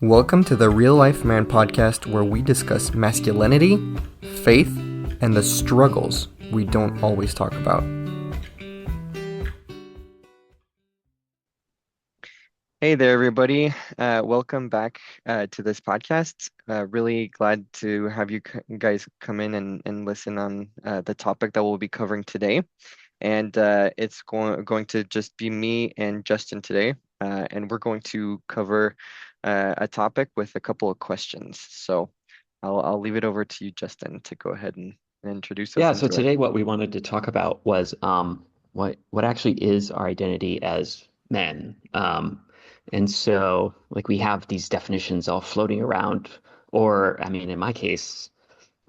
Welcome to the Real Life Man podcast, where we discuss masculinity, faith, and the struggles we don't always talk about. Hey there, everybody. Welcome back to this podcast. Really glad to have you guys come in and listen on the topic that we'll be covering today. And it's going to just be me and Justin today. And we're going to cover a topic with a couple of questions. So I'll leave it over to you, Justin, to go ahead and introduce us Yeah, so into it. today what we wanted to talk about was what actually is our identity as men. And so like we have these definitions all floating around, or I mean in my case,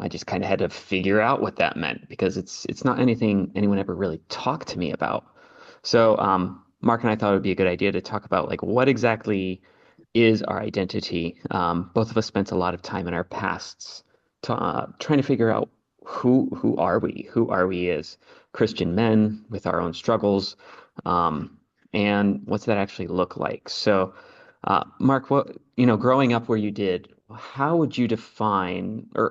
I just kind of had to figure out what that meant because it's not anything anyone ever really talked to me about. So Mark and I thought it would be a good idea to talk about like what exactly is our identity. Both of us spent a lot of time in our pasts trying to figure out who are we? Who are we as Christian men with our own struggles? And what's that actually look like? So, Mark, growing up where you did, how would you define, or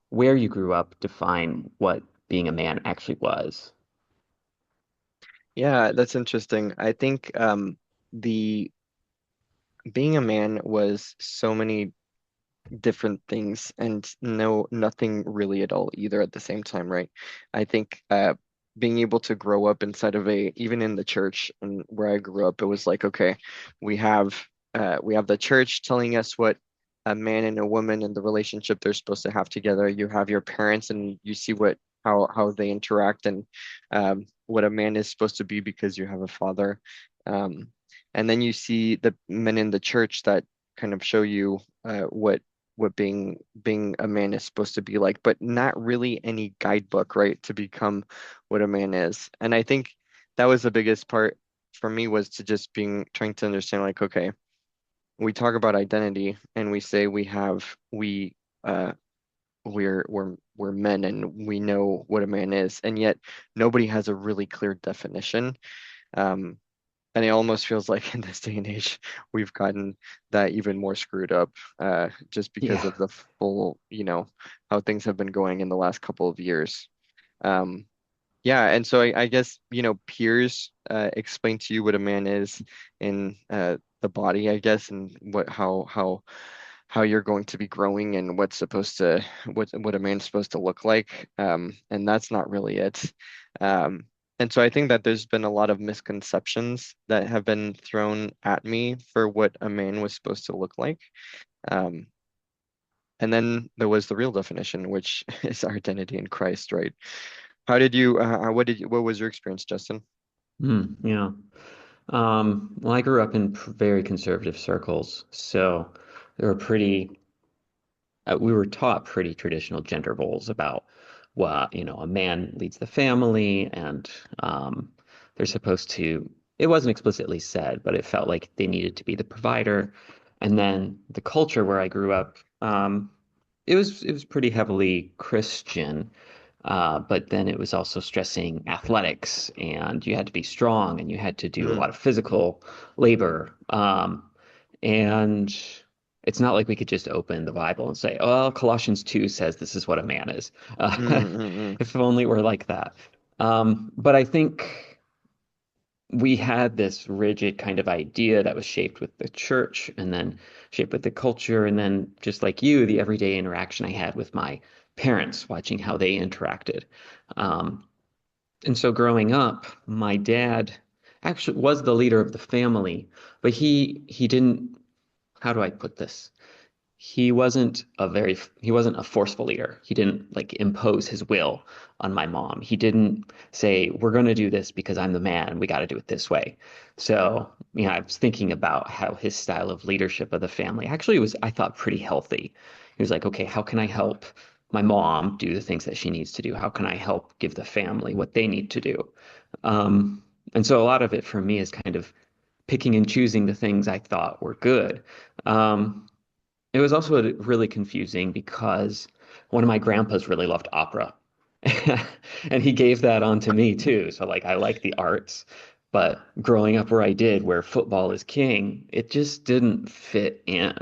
where you grew up define what being a man actually was? Yeah, that's interesting. I think the being a man was so many different things and nothing really at all either at the same time, right? I think being able to grow up inside of even in the church and where I grew up, it was like, okay, we have we have the church telling us what a man and a woman and the relationship they're supposed to have together. You have your parents and you see what how they interact and what a man is supposed to be because you have a father. Um, and then you see the men in the church that kind of show you what being a man is supposed to be like, but not really any guidebook, right, to become what a man is. And I think that was the biggest part for me, was to just being trying to understand, like, okay, we talk about identity and we say uh we're men and we know what a man is, and yet nobody has a really clear definition. Um, and it almost feels like in this day and age, we've gotten that even more screwed up, just because Yeah. of the full, how things have been going in the last couple of years. Um, yeah, and so I guess, peers explain to you what a man is in the body, I guess, and how you're going to be growing and what a man's supposed to look like. And that's not really it. Um, and so I think that there's been a lot of misconceptions that have been thrown at me for what a man was supposed to look like. Um, and then there was the real definition, which is our identity in Christ, right? How did you, what was your experience, Justin? Yeah. Well, I grew up in very conservative circles, so they were pretty we were taught pretty traditional gender roles about a man leads the family and they're supposed to, it wasn't explicitly said, but it felt like they needed to be the provider. And then the culture where I grew up, it was pretty heavily Christian. But then it was also stressing athletics, and you had to be strong, and you had to do a Mm, lot of physical labor. And it's not like we could just open the Bible and say, "Oh, Colossians 2 says this is what a man is." mm, mm, If only we're like that. But I think we had this rigid kind of idea that was shaped with the church and then shaped with the culture. And then, just like you, the everyday interaction I had with my parents, watching how they interacted. Um, and so growing up, my dad actually was the leader of the family, but he didn't, how do I put this? He wasn't a forceful leader. He didn't like impose his will on my mom. He didn't say, we're going to do this because I'm the man. We got to do it this way. So, I was thinking about how his style of leadership of the family actually was, I thought, pretty healthy. He was like, okay, how can I help my mom do the things that she needs to do? How can I help give the family what they need to do? And so a lot of it for me is kind of picking and choosing the things I thought were good. Um, it was also really confusing because one of my grandpas really loved opera. And he gave that on to me too. So like I like the arts, But growing up where I did, where football is king, it just didn't fit in.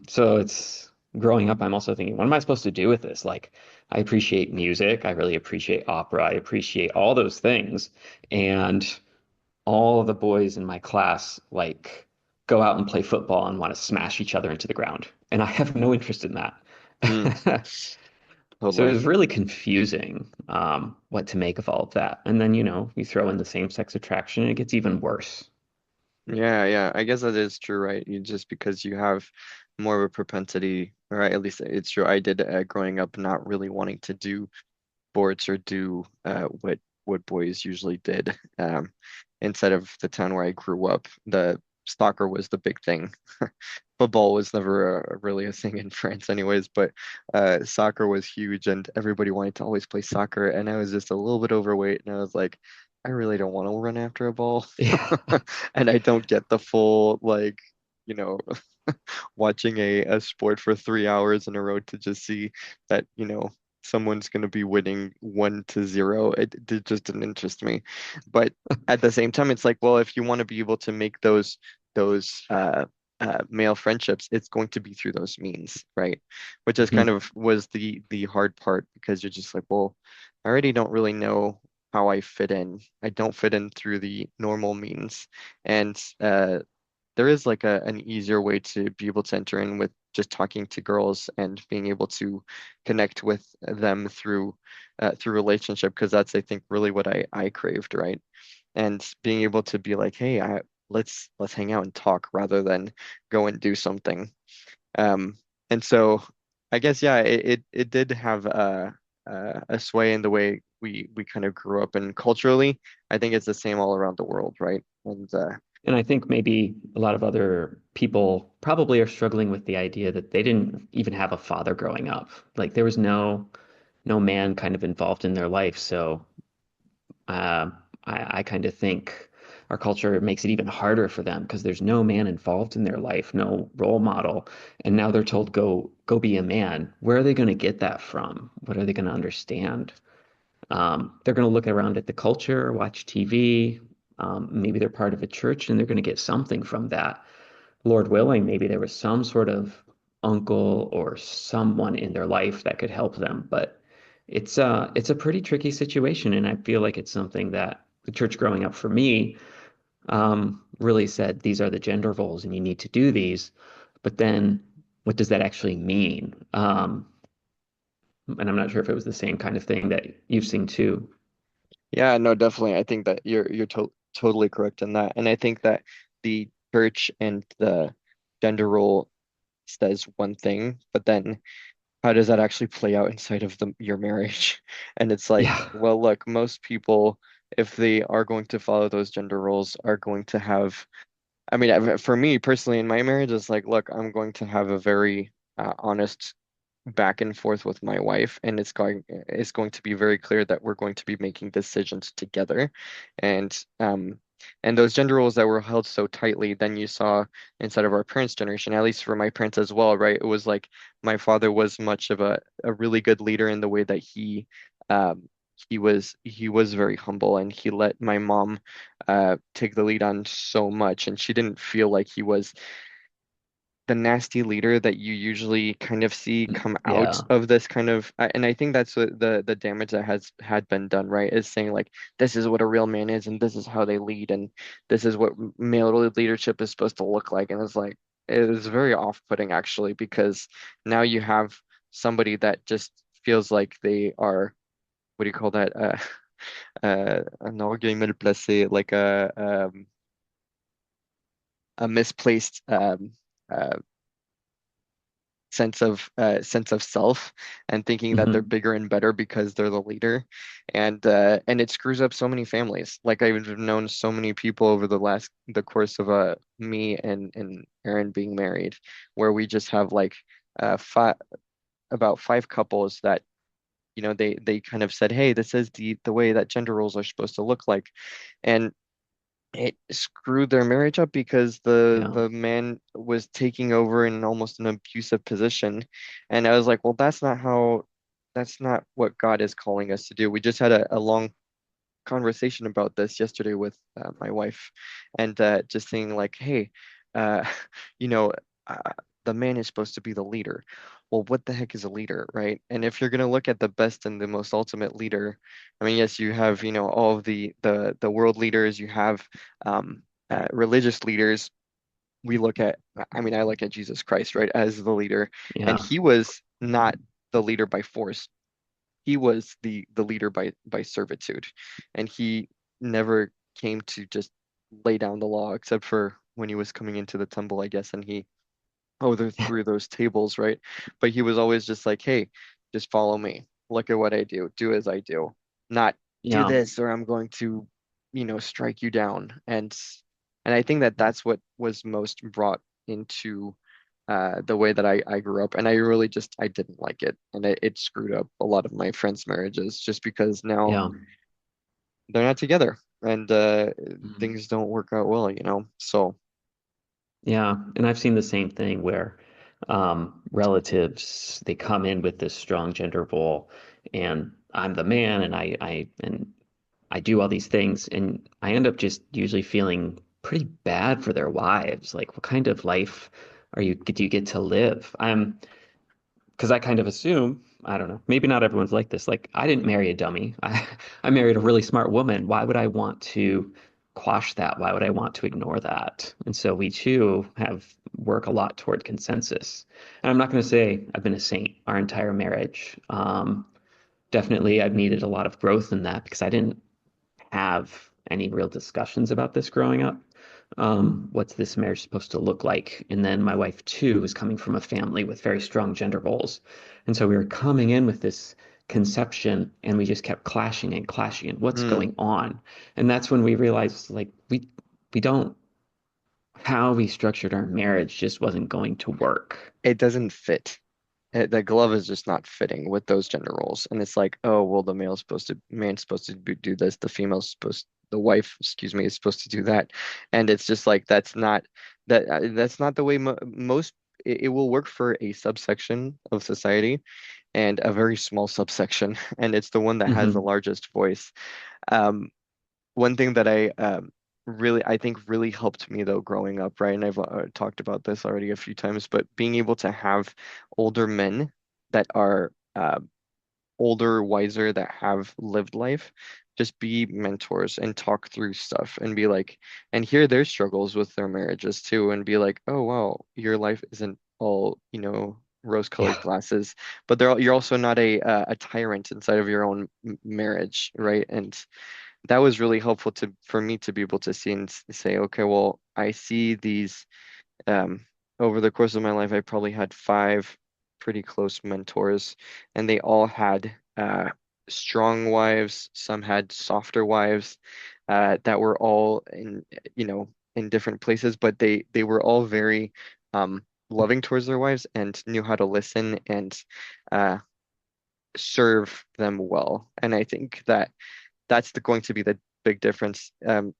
So it's growing up, I'm also thinking, what am I supposed to do with this? Like, I appreciate music, I really appreciate opera, I appreciate all those things. And all of the boys in my class like go out and play football and want to smash each other into the ground. And I have no interest in Mm, that. So it totally. was really confusing what to make of all of that. And then, you throw in the same-sex attraction and it gets even worse. Yeah, yeah. I guess that is true, right? You just because you have more of a propensity, or at least it's true. I did growing up not really wanting to do sports or do what boys usually did. Instead of the town where I grew up, the soccer was the big thing. Football was never really a thing in France, anyways, but soccer was huge, and everybody wanted to always play soccer. And I was just a little bit overweight, and I was like, I really don't want to run after a ball, Yeah. and I don't get the full like, you know, watching a sport for 3 hours in a row to just see that, someone's going to be winning 1-0. It just didn't interest me. But at the same time, it's like, well, if you want to be able to make those male friendships, it's going to be through those means, right? Which is kind Mhm. of was the hard part because you're just like, well, I already don't really know how I fit in. I don't fit in through the normal means. And there is like an easier way to be able to enter in with just talking to girls and being able to connect with them through relationship because that's I think really what I craved, right? And being able to be like, hey, let's hang out and talk rather than go and do something. And so I guess yeah, it did have a sway in the way we kind of grew up and culturally, I think it's the same all around the world, right? And And I think maybe a lot of other people probably are struggling with the idea that they didn't even have a father growing up. Like there was no man kind of involved in their life. So uh, I kind of think our culture makes it even harder for them because there's no man involved in their life, no role model, and now they're told go be a man. Where are they going to get that from? What are they going to understand? They're going to look around at the culture, watch TV. Maybe they're part of a church and they're going to get something from that. Lord willing, maybe there was some sort of uncle or someone in their life that could help them. But it's a pretty tricky situation, and I feel like it's something that the church growing up for me really said these are the gender roles and you need to do these. But then what does that actually mean? And I'm not sure if it was the same kind of thing that you've seen too. yeah, no, definitely. I think that you're totally correct in that. And I think that the church and the gender role says one thing, but then how does that actually play out inside of your marriage? And it's like, Yeah, well, look, most people, if they are going to follow those gender roles, are going to have, I mean, for me personally in my marriage, it's like, look, I'm going to have a very honest back and forth with my wife, and it's going to be very clear that we're going to be making decisions together. And those gender roles that were held so tightly, then you saw inside of our parents' generation, at least for my parents as well, right? It was like my father was much of a really good leader in the way that um he was very humble and he let my mom take the lead on so much, and she didn't feel like he was the nasty leader that you usually kind of see come out yeah, of this kind of and I think that's what the damage that has had been done, right? Is saying like this is what a real man is and this is how they lead and this is what male leadership is supposed to look like. And it's like it is very off-putting actually because now you have somebody that just feels like they are what do you call that? Un orgueil mal placé, like a misplaced uh, sense of self and thinking that they're hmm bigger and better because they're the leader and it screws up so many families. Like I've known so many people over the course of me and Aaron being married where we just have like five about five couples that they kind of said, hey, this is the way that gender roles are supposed to look like, and it screwed their marriage up because the yeah. the man was taking over in almost an abusive position. And I was like, well, that's not what God is calling us to do. We just had a long conversation about this yesterday with my wife, and just saying like, hey, uh, you know, uh, the man is supposed to be the leader. Well, what the heck is a leader, right? And if you're going to look at the best and the most ultimate leader, I mean, yes, you have, all of the world leaders, you have religious leaders. We look at, I mean, I look at Jesus Christ, right, as the leader, and Yeah. he was not the leader by force. He was the leader by servitude, and he never came to just lay down the law, except for when he was coming into the temple, I guess, and he through those tables, right? But he was always just like, hey, just follow me. Look at what I do. Do as I do. Not do Yeah. this or I'm going to, strike you down. And I think that that's what was most brought into the way that I grew up. And I really just I didn't like it. And it screwed up a lot of my friends' marriages just because now Yeah. they're not together and Mhm. things don't work out well. So Yeah, and I've seen the same thing where relatives they come in with this strong gender role, and I'm the man, and I do all these things, and I end up just usually feeling pretty bad for their wives. Like, what kind of life do you get to live? Because I kind of assume, I don't know, maybe not everyone's like this. Like, I didn't marry a dummy. I married a really smart woman. Why would I want to quash that? Why would I want to ignore that? And so we too have work a lot toward consensus. And I'm not going to say I've been a saint our entire marriage. Definitely, I've needed a lot of growth in that because I didn't have any real discussions about this growing up. What's this marriage supposed to look like? And then my wife, too, was coming from a family with very strong gender roles. And so we were coming in with this conception and we just kept clashing and clashing and what's mm, going on. And that's when we realized like we don't how we structured our marriage just wasn't going to work. it doesn't fit. The glove is just not fitting with those gender roles. And it's like, oh, well, man's supposed to do this, the wife, excuse me, is supposed to do that. And it's just like, that's not the way most, it will work for a subsection of society and a very small subsection. And it's the one that has the Hmm. largest voice. Um, One thing that I think really helped me though growing up, right? And I've talked about this already a few times, but being able to have older men that are older, wiser, that have lived life, just be mentors and talk through stuff and be like, and hear their struggles with their marriages too, and be like, oh wow, your life isn't all, rose-colored Yeah. glasses, but you're also not a tyrant inside of your own marriage, right? And that was really helpful for me to be able to see and say, okay, well, I see these um, over the course of my life, I probably had five pretty close mentors, and they all had strong wives. Some had softer wives that were all in different places, but they were all very loving towards their wives and knew how to listen and uh, serve them well. And I think that that's going to be the big difference.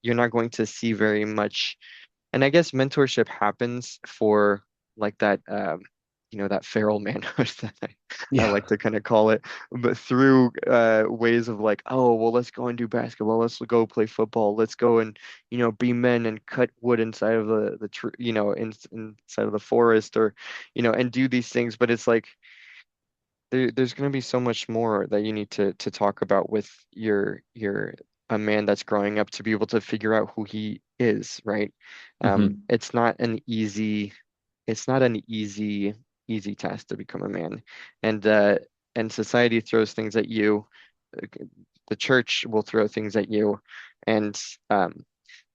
You're not going to see very much, and I guess mentorship happens for like that, that feral manhood that I Yeah. like to kind of call it, but through ways of like, oh, well, let's go and do basketball, let's go play football, let's go and be men and cut wood inside of the tree, inside of the forest, or and do these things. But it's like there's going to be so much more that you need to talk about with your a man that's growing up to be able to figure out who he is, right? Hmm. It's not an easy task to become a man, and society throws things at you. uh, The church will throw things at you, and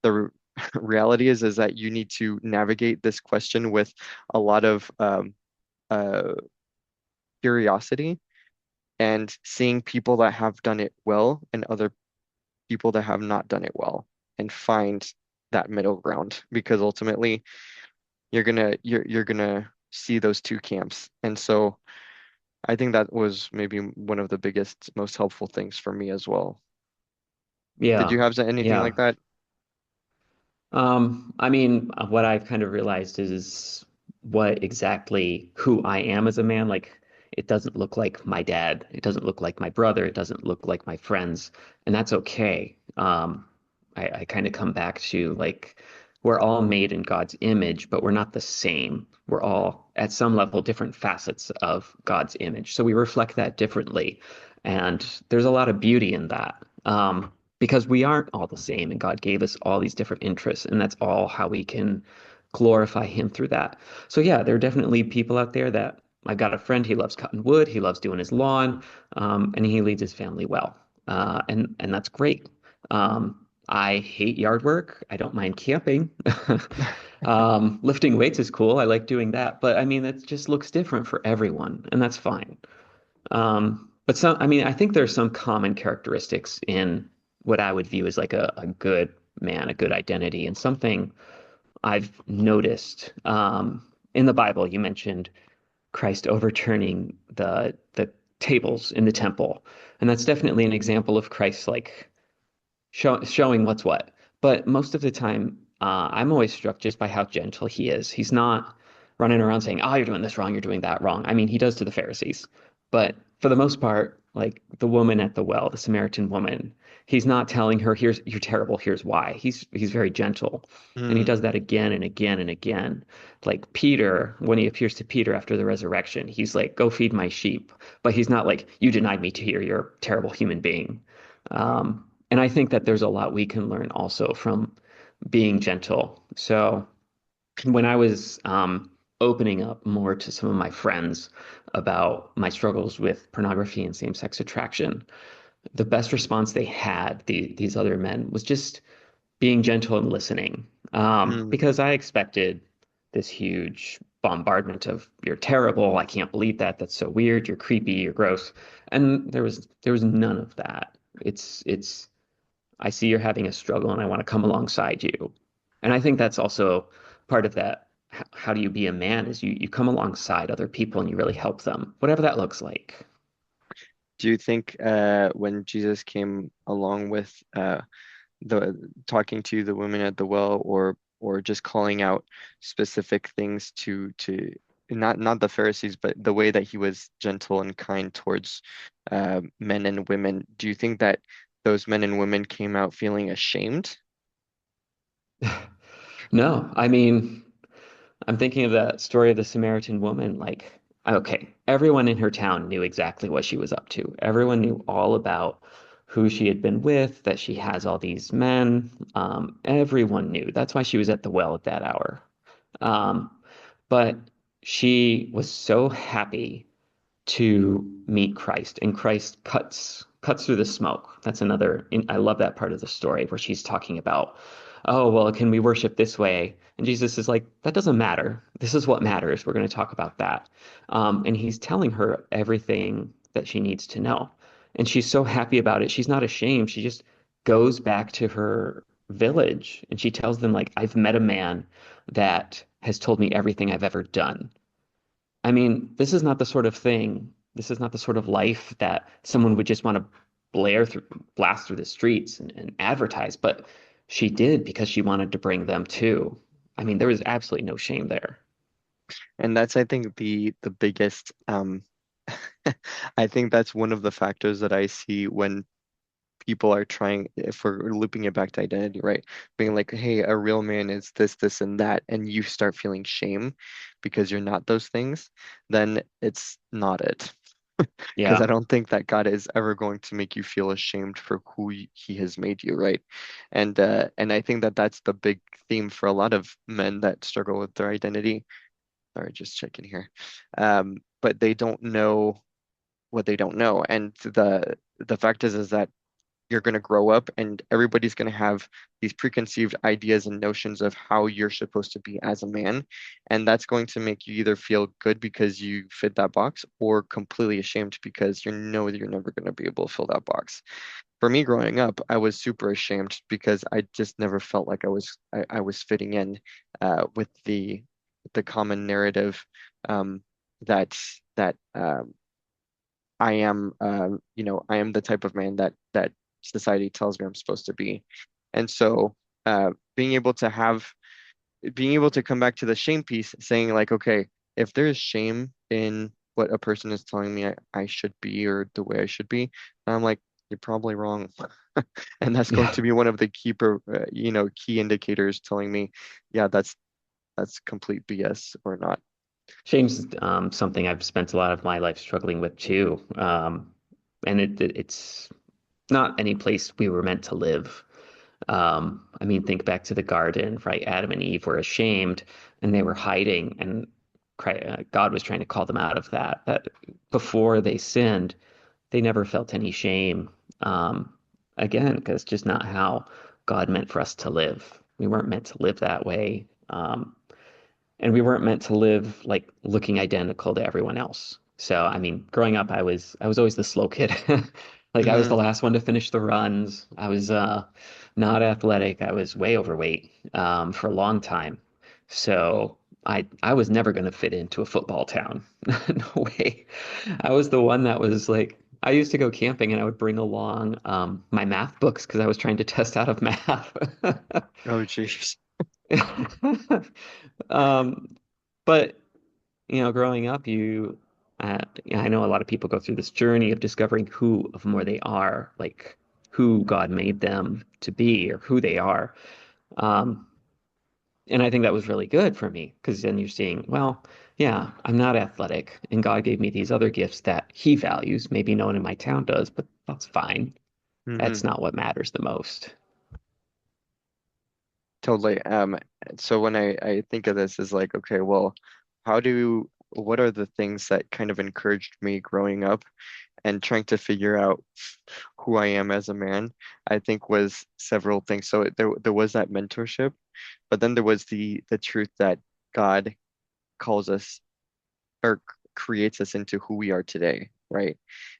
the reality is that you need to navigate this question with a lot of uh, curiosity and seeing people that have done it well and other people that have not done it well and find that middle ground because ultimately you're gonna see those two camps. And so I think that was maybe one of the biggest, most helpful things for me as well. Did Yeah. you have anything like Yeah. that? I mean, what I've kind of realized is what exactly who I am as a man. Like, it doesn't look like my dad. It doesn't look like my brother. It doesn't look like my friends. And that's okay. Um, I kind of come back to like we're all made in God's image, but we're not the same. We're all at some level different facets of God's image. So we reflect that differently. And there's a lot of beauty in that. Because we aren't all the same, and God gave us all these different interests, and that's all how we can glorify Him through that. So yeah, there are definitely people out there that I've got a friend, he loves cutting wood, he loves doing his lawn, and he leads his family well. And that's great. I hate yard work. I don't mind camping. Lifting weights is cool. I like doing that. But I mean, it just looks different for everyone, and that's fine. But some, I mean, I think there's some common characteristics in what I would view as like a good man, a good identity, and something I've noticed. In the Bible, you mentioned Christ overturning the tables in the temple, and that's definitely an example of Christ like showing what's what. But most of the time, I'm always struck just by how gentle he is. He's not running around saying, "Oh, you're doing this wrong, you're doing that wrong." I mean, he does to the Pharisees, but for the most part, like the woman at the well, the Samaritan woman, he's not telling her, "Here's you're terrible. Here's why." He's very gentle, and he Mm, does that again and again and again. Like Peter, when he appears to Peter after the resurrection, he's like, "Go feed my sheep," but he's not like, "You denied me to here. You're a terrible human being." And I think that there's a lot we can learn also from being gentle. So when I was opening up more to some of my friends about my struggles with pornography and same-sex attraction, the best response they had, these other men, was just being gentle and listening. mm. Because I expected this huge bombardment of "you're terrible, I can't believe that, that's so weird, you're creepy, you're gross," and there was none of that. It's I see you're having a struggle and I want to come alongside you. And I think that's also part of that. How do you be a man is you come alongside other people and you really help them, whatever that looks like. Do you think when Jesus came along with the talking to the women at the well, or just calling out specific things to not the Pharisees, but the way that he was gentle and kind towards men and women, do you think that those men and women came out feeling ashamed? No, I mean, I'm thinking of that story of the Samaritan woman. Like, okay, everyone in her town knew exactly what she was up to. Everyone knew all about who she had been with, that she has all these men. Everyone knew. That's why she was at the well at that hour. Um, but she was so happy to meet Christ, and Christ cuts through the smoke. That's another. I love that part of the story where she's talking about, oh well, can we worship this way? And Jesus is like, that doesn't matter. This is what matters. We're going to talk about that. And he's telling her everything that she needs to know, and she's so happy about it. She's not ashamed. She just goes back to her village and she tells them like, I've met a man that has told me everything I've ever done. I mean, this is not the sort of life that someone would just want to blast through the streets and advertise, but she did because she wanted to bring them too. I mean, there was absolutely no shame there. And that's, I think, the biggest I think that's one of the factors that I see when people are trying, if we're looping it back to identity, right? Being like, hey, a real man is this, this, and that, and you start feeling shame because you're not those things, then it's not it. Because I Yeah. don't think that God is ever going to make you feel ashamed for who He has made you, right? And I think that that's the big theme for a lot of men that struggle with their identity. Sorry, just checking here. But they don't know what they don't know, and the fact is that you're going to grow up and everybody's going to have these preconceived ideas and notions of how you're supposed to be as a man. And that's going to make you either feel good because you fit that box or completely ashamed because you know that you're never going to be able to fill that box. For me growing up, I was super ashamed because I just never felt like I was fitting in with the common narrative that that I am the type of man that society tells me I'm supposed to be. And so, being able to come back to the shame piece, saying like, okay, if there is shame in what a person is telling me I should be or the way I should be, I'm like, you're probably wrong. And that's going Yeah. to be one of the key indicators telling me, yeah, that's complete BS or not. Shame's something I've spent a lot of my life struggling with too. And it's not any place we were meant to live. I mean, think back to the garden, right? Adam and Eve were ashamed and they were hiding, and God was trying to call them out of that. That before they sinned, they never felt any shame. Um, Again, because it's just not how God meant for us to live. We weren't meant to live that way. And we weren't meant to live like looking identical to everyone else. So, I mean, growing up, I was always the slow kid. Like I was the Hmm. last one to finish the runs. I was not athletic. I was way overweight for a long time. So I was never going to fit into a football town. No way. I was the one that was like I used to go camping and I would bring along my math books because I was trying to test out of math. Oh, jeez. Um, but growing up, I know a lot of people go through this journey of discovering who of more they are, like who God made them to be or who they are. Um, and I think that was really good for me because then you're seeing, well, yeah, I'm not athletic, and God gave me these other gifts that He values. Maybe no one in my town does, but that's fine. Hmm. That's not what matters the most. Totally. So when I think of this as like, okay, well, what are the things that kind of encouraged me growing up and trying to figure out who I am as a man, I think was several things. So there was that mentorship, but then there was the truth that God calls us or creates us into who we are today, right?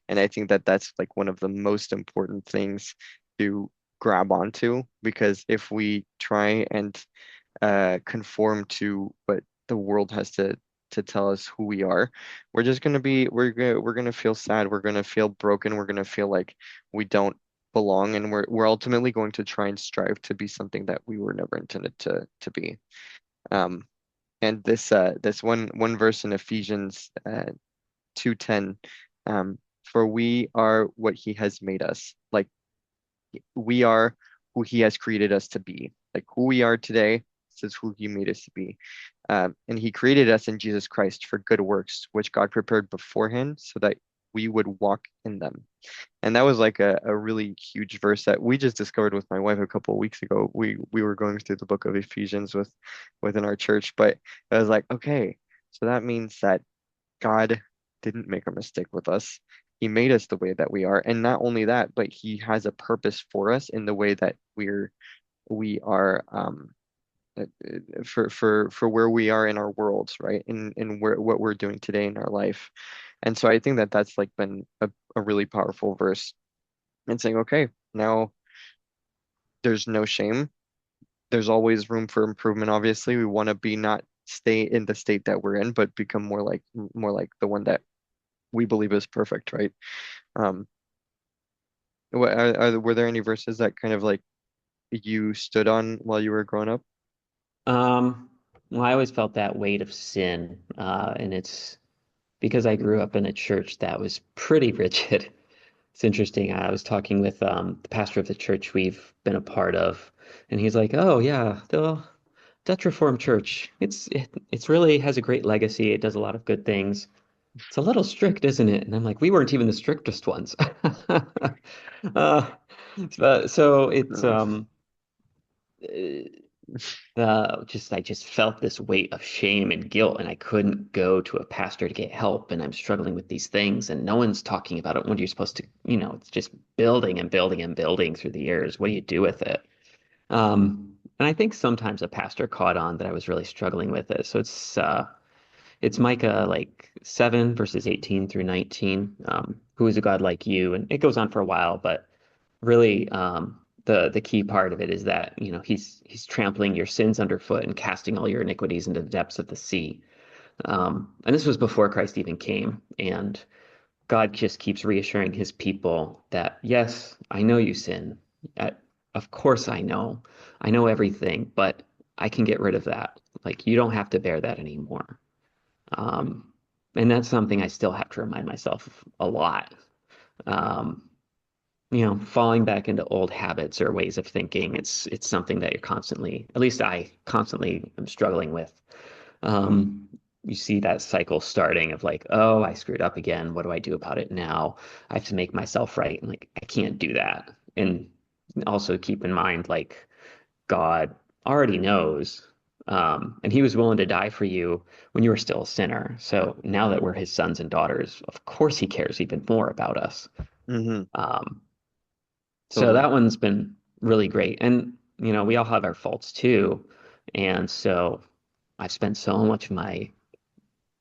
And I think that that's like one of the most important things to grab onto because if we try and conform to what the world has to tell us who we are, we're just gonna be we're gonna feel sad, we're gonna feel broken, we're gonna feel like we don't belong, and we're ultimately going to try and strive to be something that we were never intended to be. Um, and this one verse in Ephesians 2:10, for we are what he has made us. Like we are who he has created us to be. Like who we are today, this is who he made us to be. And he created us in Jesus Christ for good works, which God prepared beforehand so that we would walk in them. And that was like a really huge verse that we just discovered with my wife a couple of weeks ago. We were going through the book of Ephesians within our church, but I was like, okay, so that means that God didn't make a mistake with us. He made us the way that we are. And not only that, but he has a purpose for us in the way that we are for where we are in our worlds, right? In where what we're doing today in our life. And so I think that that's like been a really powerful verse and saying, okay, now there's no shame. There's always room for improvement. Obviously, we want to be not stay in the state that we're in, but become more like the one that we believe is perfect, right? Um, were there any verses that kind of like you stood on while you were growing up? Um, well, I always felt that weight of sin, and it's because I grew up in a church that was pretty rigid. It's interesting. I was talking with the pastor of the church we've been a part of, and he's like, "Oh yeah, the Dutch Reformed Church. It's really has a great legacy. It does a lot of good things. It's a little strict, isn't it?" And I'm like, "We weren't even the strictest ones." uh, so it's No. just I just felt this weight of shame and guilt, and I couldn't go to a pastor to get help, and I'm struggling with these things, and no one's talking about it. What are you supposed to, it's just building and building and building through the years. What do you do with it? And I think sometimes a pastor caught on that I was really struggling with it. So it's Micah like 7 verses 18 through 19. Who is a God like you? And it goes on for a while, but really the key part of it is that he's trampling your sins underfoot and casting all your iniquities into the depths of the sea. And this was before Christ even came, and God just keeps reassuring his people that yes, I know you sin. Uh, of course I know everything, but I can get rid of that. Like you don't have to bear that anymore. um, and that's something I still have to remind myself a lot. um, falling back into old habits or ways of thinking. It's something that you're constantly, at least I constantly am struggling with. Um, you see that cycle starting of like, oh, I screwed up again. What do I do about it now? I have to make myself right. And like, I can't do that. And also keep in mind, like, God already knows. And he was willing to die for you when you were still a sinner. So now that we're his sons and daughters, of course he cares even more about us. Hmm. Um, so Totally. that one's been really great. And, we all have our faults too. And so I've spent so much of my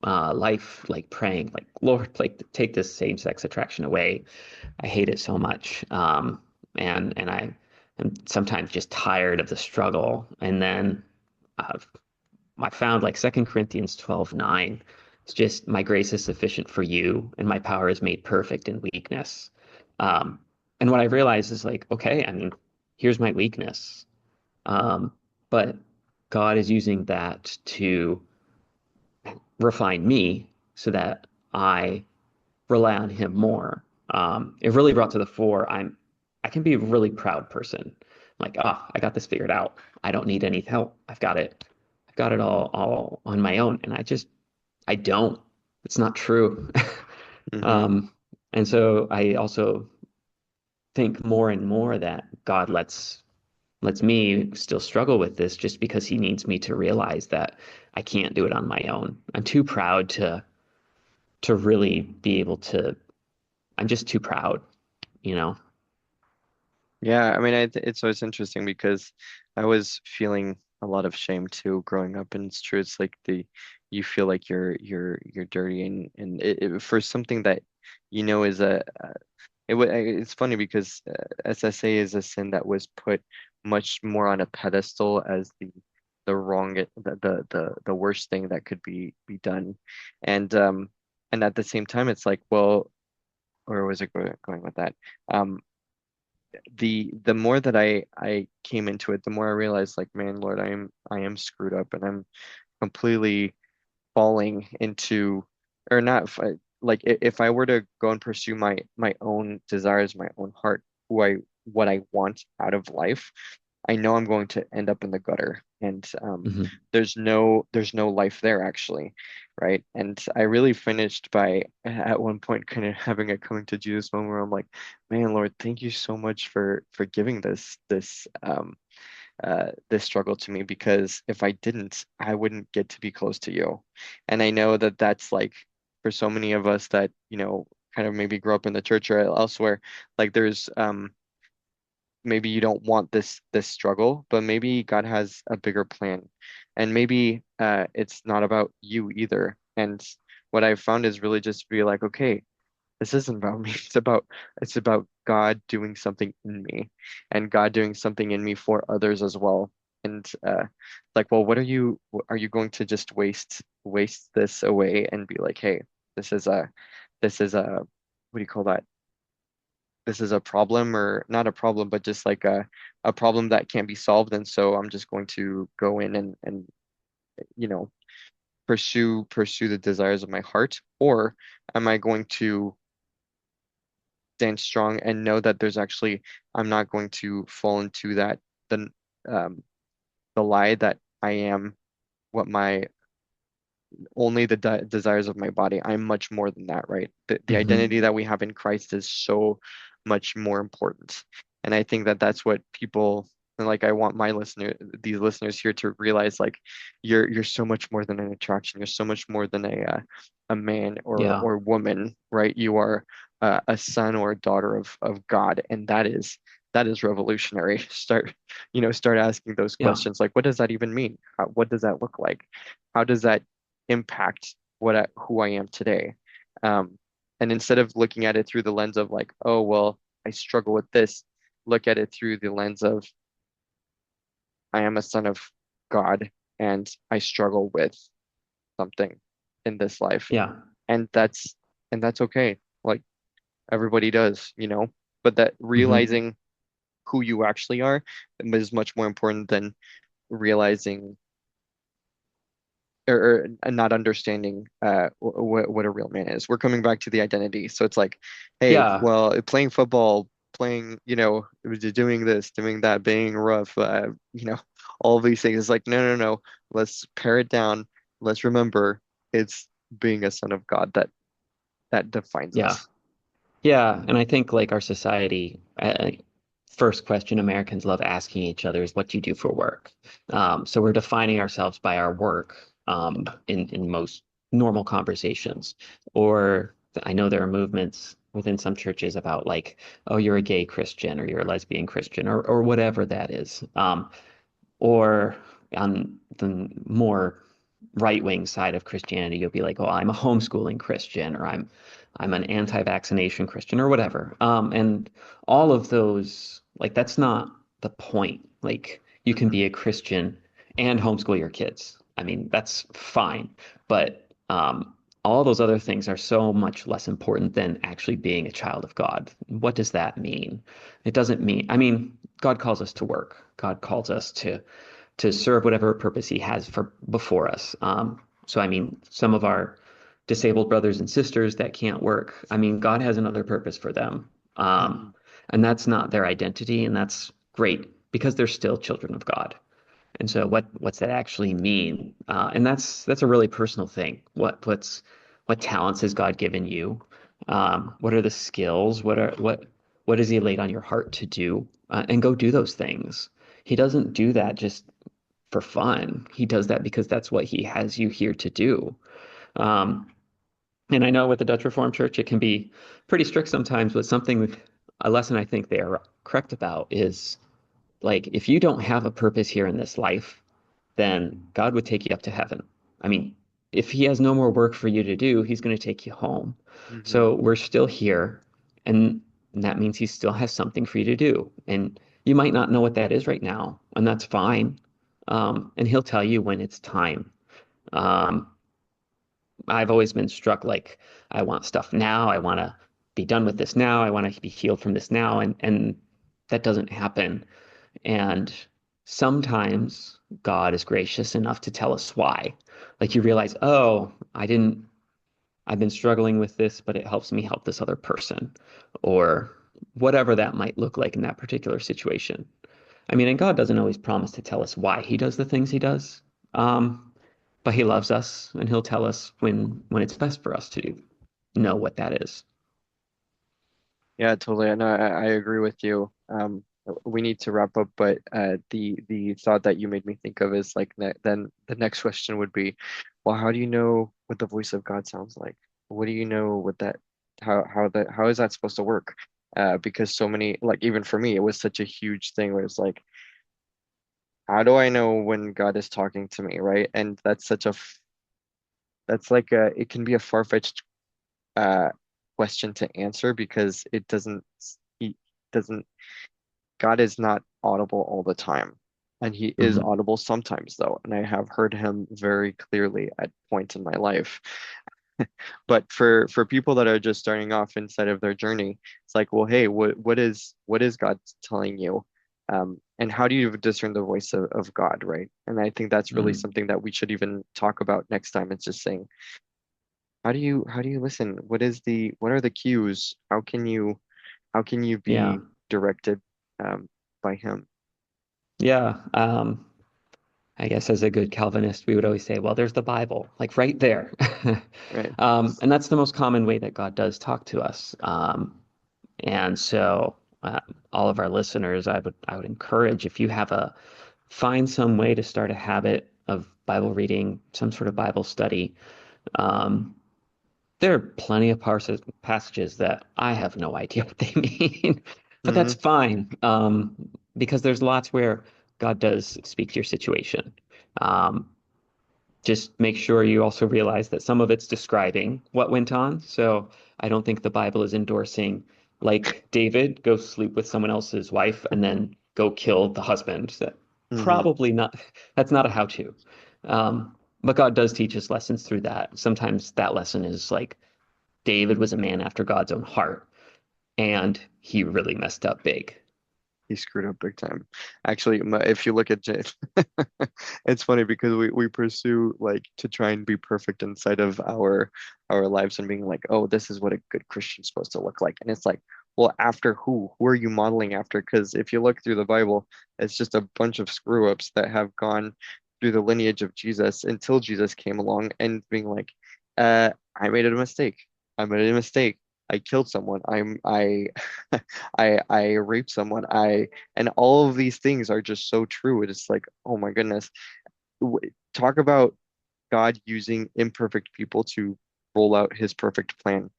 life like praying, like, Lord, like take this same-sex attraction away. I hate it so much. And I am sometimes just tired of the struggle. And then uh, I found like Second Corinthians 12:9. It's just my grace is sufficient for you, and my power is made perfect in weakness. Um, and what I realized is like, okay, I mean, here's my weakness. Um, but God is using that to refine me so that I rely on him more. It really brought to the fore I can be a really proud person. Like, I got this figured out. I don't need any help. I've got it all on my own. And I don't. It's not true. Hmm. Um, and so I also think more and more that God lets me still struggle with this just because he needs me to realize that I can't do it on my own. I'm too proud to really be able to. I'm just too proud, you know? Yeah, I mean, it's always interesting because I was feeling a lot of shame too growing up, and it's true. It's like you feel like you're dirty, and for something that is it's funny because SSA is a sin that was put much more on a pedestal as the wrong the worst thing that could be done, and at the same time, it's like, well, where was it going with that? Um, the more that I came into it, the more I realized, like, man, Lord, I am screwed up, and I'm completely falling into, or not, like, if I were to go and pursue my own desires, my own heart, who I what I want out of life, I know I'm going to end up in the gutter, and Hmm. there's no life there actually, right? And I really finished by at one point kind of having a coming to Jesus moment where I'm like, man, Lord, thank you so much for giving this struggle to me, because if I didn't, I wouldn't get to be close to you. And I know that that's like for so many of us that, kind of maybe grow up in the church or elsewhere, like there's maybe you don't want this struggle, but maybe God has a bigger plan. And maybe it's not about you either. And what I've found is really just be like, okay, this isn't about me. It's about God doing something in me, and God doing something in me for others as well. And like, well, are you going to just waste this away and be like, hey, this is a this is a what do you call that? This is a problem, or not a problem, but just like a problem that can't be solved. And so I'm just going to go in and you know pursue the desires of my heart, or am I going to stand strong and know that I'm not going to fall into the um the lie that I am what my only the de desires of my body. I'm much more than that, right? The identity Hmm. that we have in Christ is so much more important. And I think that that's what people, and like, I want these listeners here to realize, like, you're so much more than an attraction. You're so much more than a man Yeah. or woman, right? You are a son or a daughter of God, and that is revolutionary. Start asking those Yeah. questions, like, what does that even mean? What does that look like? How does that impact who I am today? Um, and instead of looking at it through the lens of like, oh, well, I struggle with this, look at it through the lens of I am a son of God, and I struggle with something in this life. Yeah. And that's okay. Like, everybody does, but that Hmm. realizing who you actually are is much more important than realizing or not understanding what a real man is. We're coming back to the identity. So it's like, hey, Yeah. well, playing football playing, doing this, doing that, being rough, all these things. It's like, no, no, no. Let's pare it down. Let's remember it's being a son of God that defines Yeah. us. Yeah, and I think like our society, first question Americans love asking each other is, "What do you do for work?" So we're defining ourselves by our work in most normal conversations. Or I know there are movements within some churches about like, "Oh, you're a gay Christian," or "You're a lesbian Christian," or whatever that is. Or on the more right-wing side of Christianity, you'll be like, "Oh, I'm a homeschooling Christian," or I'm an anti-vaccination Christian," or whatever. And all of those, like, that's not the point. Like, you can Hmm. be a Christian and homeschool your kids. I mean, that's fine. But all those other things are so much less important than actually being a child of God. What does that mean? It doesn't mean, I mean, God calls us to work. God calls us to serve whatever purpose he has for before us. So I mean, some of our disabled brothers and sisters that can't work, I mean, God has another purpose for them. Um, Hmm. and that's not their identity, and that's great because they're still children of God. And so what's that actually mean? And that's a really personal thing. What talents has God given you? What are the skills? What has he laid on your heart to do? And go do those things. He doesn't do that just for fun. He does that because that's what he has you here to do. Um, and I know with the Dutch Reformed Church, it can be pretty strict sometimes, but a lesson I think they are correct about is like, if you don't have a purpose here in this life, then God would take you up to heaven. I mean, if he has no more work for you to do, he's going to take you home. Hmm. So we're still here, and that means he still has something for you to do. And you might not know what that is right now, and that's fine. And he'll tell you when it's time. Um, I've always been struck like I want stuff now. I want to be done with this now. I want to be healed from this now, and that doesn't happen. And sometimes God is gracious enough to tell us why. Like you realize, oh, I've been struggling with this, but it helps me help this other person, or whatever that might look like in that particular situation. I mean, and God doesn't always promise to tell us why he does the things he does. But he loves us and he'll tell us when it's best for us to know what that is. Yeah, totally. And I agree with you. We need to wrap up, but the thought that you made me think of is like then the next question would be, well, how do you know what the voice of God sounds like? What do you know what that how is that supposed to work? Because so many, like, even for me, it was such a huge thing where it's like, how do I know when God is talking to me, right? And that's like it can be a far-fetched uh question to answer because he doesn't God is not audible all the time. And he is Hmm. audible sometimes though, and I have heard him very clearly at points in my life. But for people that are just starting off inside of their journey, it's like, well, hey, what is God telling you? And how do you discern the voice of God, right? And I think that's really Hmm. something that we should even talk about next time. It's just saying, how do you listen? What are the cues? How can you Yeah. be directed by him? Yeah. I guess as a good Calvinist, we would always say, well, there's the Bible, like right there. Right. And that's the most common way that God does talk to us. And so, all of our listeners, I would encourage if you have find some way to start a habit of Bible reading, some sort of Bible study. Um, there are plenty of passages that I have no idea what they mean, but that's Hmm. fine, because there's lots where God does speak to your situation. Um, just make sure you also realize that some of it's describing what went on. So I don't think the Bible is endorsing, like David, go sleep with someone else's wife and then go kill the husband. Hmm. Probably not. That's not a how-to. But God does teach us lessons through that. Sometimes that lesson is like David was a man after God's own heart, and he really messed up big. He screwed up big time. Actually, if you look at Jade, it's funny because we pursue like to try and be perfect inside of our lives and being like, oh, this is what a good Christian's supposed to look like. And it's like, well, after who? Who are you modeling after? Because if you look through the Bible, it's just a bunch of screw ups that have gone through the lineage of Jesus until Jesus came along and being like, I made a mistake. I made a mistake. I killed someone. I raped someone. And all of these things are just so true. It's like, oh my goodness. Talk about God using imperfect people to roll out his perfect plan.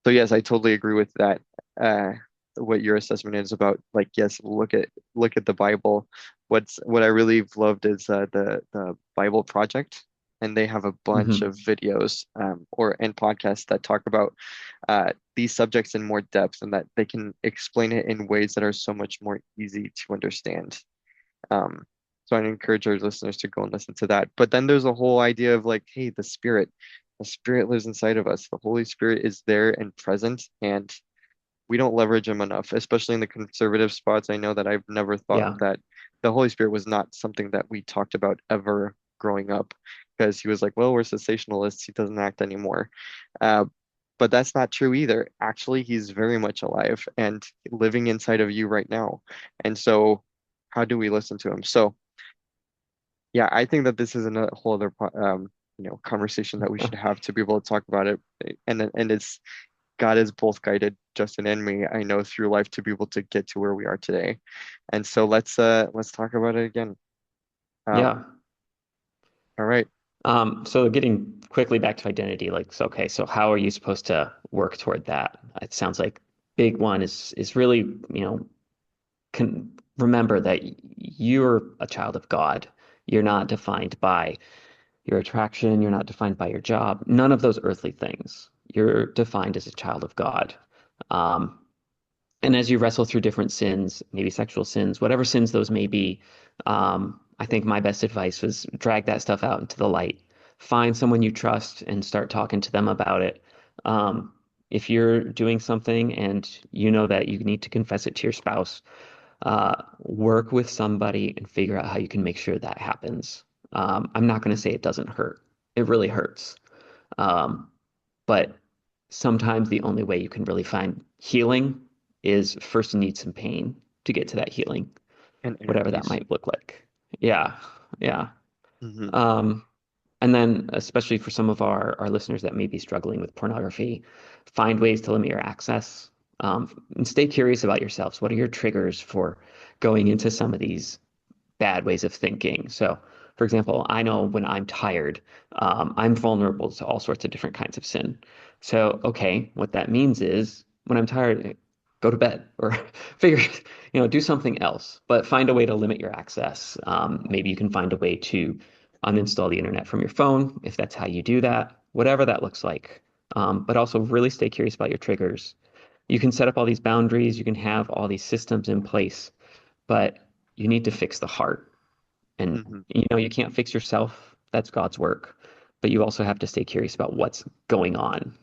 So yes, I totally agree with that. Uh, what your assessment is about, like, yes, look at the Bible. What I really loved is the Bible Project, and they have a bunch Hmm. of videos or and podcasts that talk about these subjects in more depth, and that they can explain it in ways that are so much more easy to understand. Um, so I'd encourage our listeners to go and listen to that. But then there's a whole idea of like, hey, the Spirit lives inside of us. The Holy Spirit is there and present, and we don't leverage him enough, especially in the conservative spots. I know that I've never thought Yeah. that the Holy Spirit was not something that we talked about ever growing up, because he was like, well, we're cessationalists. He doesn't act anymore. Uh, but that's not true either. Actually, he's very much alive and living inside of you right now. And so, how do we listen to him? So, yeah, I think that this is a whole other conversation that we should have to be able to talk about it. And it's God has both guided Justin and me, I know, through life to be able to get to where we are today. And so let's talk about it again. Um, Yeah. all right. So getting quickly back to identity, like, so, okay, so how are you supposed to work toward that? It sounds like big one is really, can remember that you're a child of God. You're not defined by your attraction. You're not defined by your job. None of those earthly things. You're defined as a child of God. Um, and as you wrestle through different sins, maybe sexual sins, whatever sins those may be, I think my best advice was drag that stuff out into the light. Find someone you trust and start talking to them about it. Um, if you're doing something and you know that you need to confess it to your spouse, work with somebody and figure out how you can make sure that happens. I'm not going to say it doesn't hurt. It really hurts. Um, but sometimes the only way you can really find healing is first you need some pain to get to that healing, And inner whatever that peace. might look like. Yeah, yeah. Hmm. Um, and then, especially for some of our listeners that may be struggling with pornography, find ways to limit your access. And stay curious about yourselves. What are your triggers for going into some of these bad ways of thinking? So, for example, I know when I'm tired, I'm vulnerable to all sorts of different kinds of sin. So, okay, what that means is when I'm tired, go to bed or figure, do something else, but find a way to limit your access. Maybe you can find a way to uninstall the internet from your phone if that's how you do that, whatever that looks like. But also really stay curious about your triggers. You can set up all these boundaries, you can have all these systems in place, but you need to fix the heart. And Hmm. you can't fix yourself. That's God's work. But you also have to stay curious about what's going on.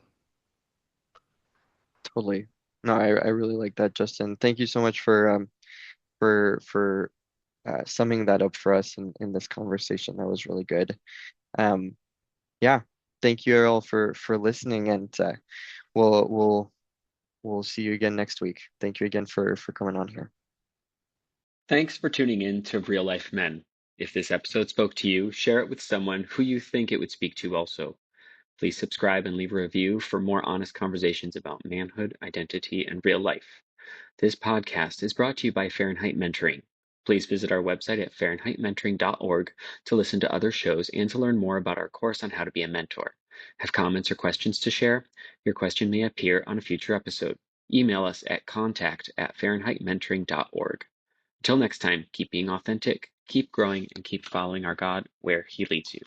Totally. No, I really like that, Justin. Thank you so much for summing that up for us in this conversation. That was really good. Um, yeah. Thank you all for listening, and we'll we'll we'll see you again next week. Thank you again for coming on here. Thanks for tuning in to Real Life Men. If this episode spoke to you, share it with someone who you think it would speak to also. Please subscribe and leave a review for more honest conversations about manhood, identity, and real life. This podcast is brought to you by Fahrenheit Mentoring. Please visit our website at FahrenheitMentoring.org to listen to other shows and to learn more about our course on how to be a mentor. Have comments or questions to share? Your question may appear on a future episode. Email us at contact@FahrenheitMentoring.org. Until next time, keep being authentic, keep growing, and keep following our God where He leads you.